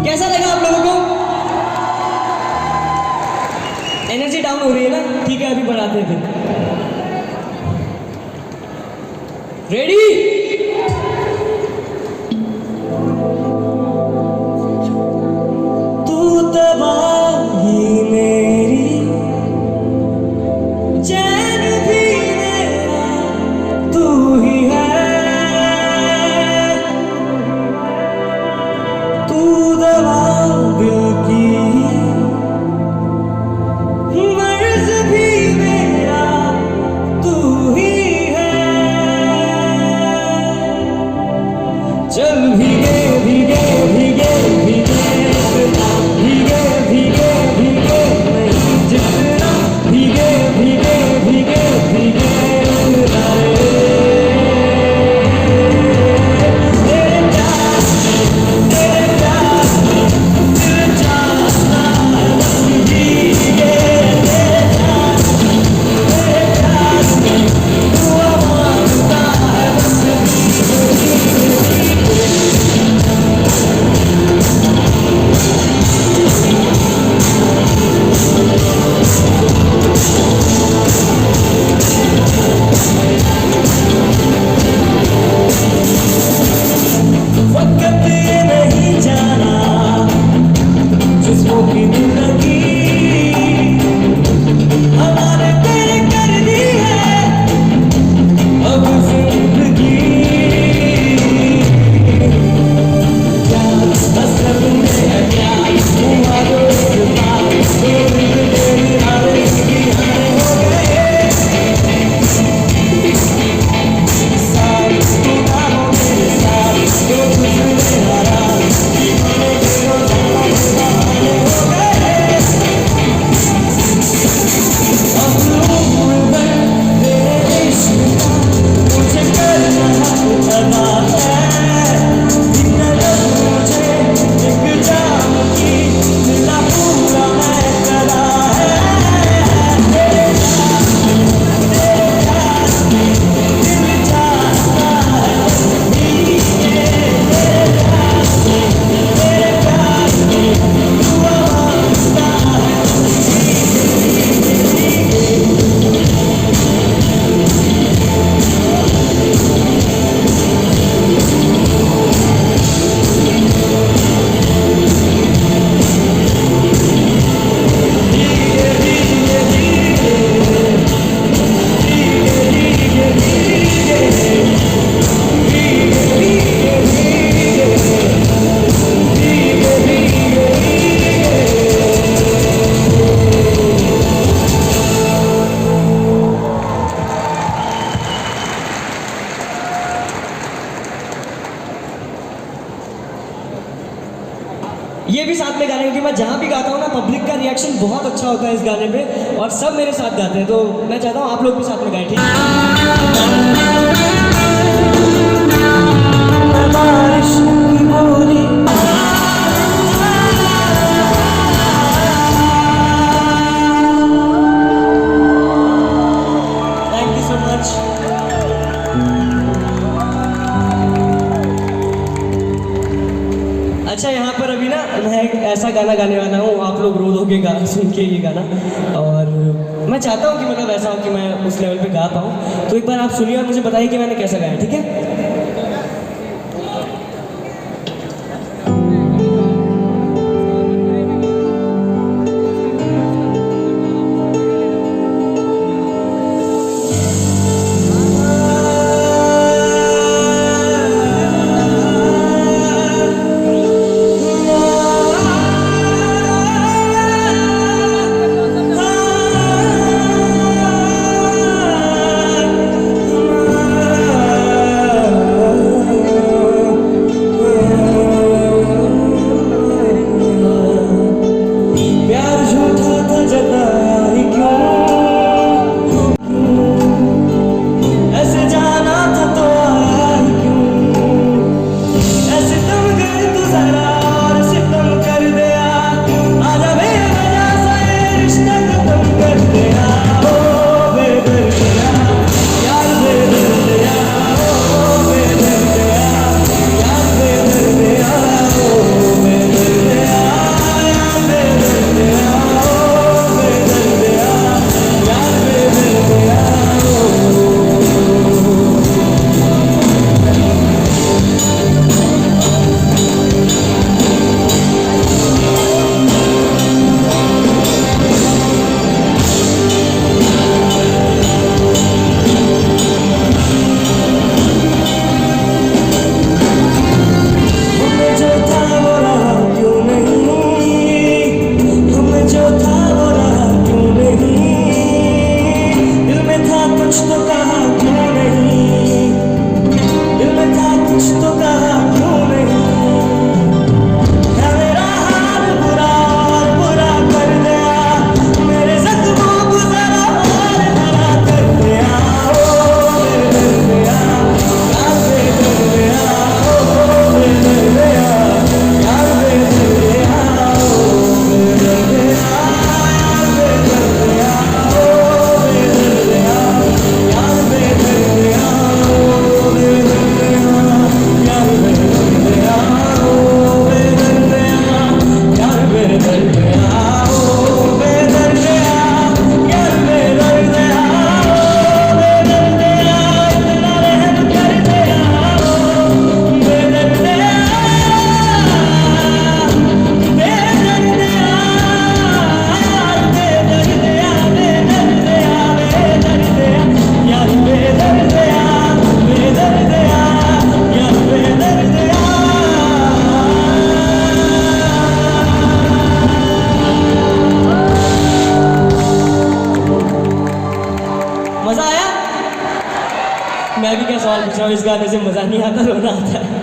कैसा लगा आप लोगों को? एनर्जी डाउन हो रही है ना? ठीक है, अभी बढ़ाते हैं फिर। रेडी? तू तबाही मेरी, चैन भी मेरा तू ही है। तू दवा दिल की, मर्ज भी मेरा तू ही है। चल भीगे भीगे भीगे भीगे भीगे भीगे भीगे नहीं जितना भीगे भीगे भीगे भीगे वक्त ये नहीं जाना जिसको की जिंदगी हमारे तेरे कर दी है अब जिंदगी। क्या असर में क्या हुआ दोस्ता, दो दिन तेरी हारे बिहारे हो गए। साथ तू ना हो मेरे साथ, तो तुझे हरा दीवाने तेरे बहाने हो गए। अब उम्र भर तेरे इश्क का मुझे करना अदा है। इतना जब मुझे एक जाम की मिला पूरा है करा है। तेरे साथ दिल चाहता है भीगे, तेरे प्यार में दुआ मांगता है ये भी साथ में गाने, क्योंकि मैं जहाँ भी गाता हूँ ना पब्लिक का रिएक्शन बहुत अच्छा होता है इस गाने पे, और सब मेरे साथ गाते हैं, तो मैं चाहता हूँ आप लोग भी साथ में गाएं, ठीक है? बारिश की बोली थैंक यू सो मच। अच्छा, यहाँ पर अभी ना मैं एक ऐसा गाना गाने वाला हूँ, आप लोग रो दोगे सुन के ये गाना, और मैं चाहता हूँ कि मतलब ऐसा हो कि मैं उस लेवल पे गा पाऊँ। तो एक बार आप सुनिए और मुझे बताइए कि मैंने कैसा गाया, ठीक है? इस गाने से मज़ा नहीं आता, रोना आता है।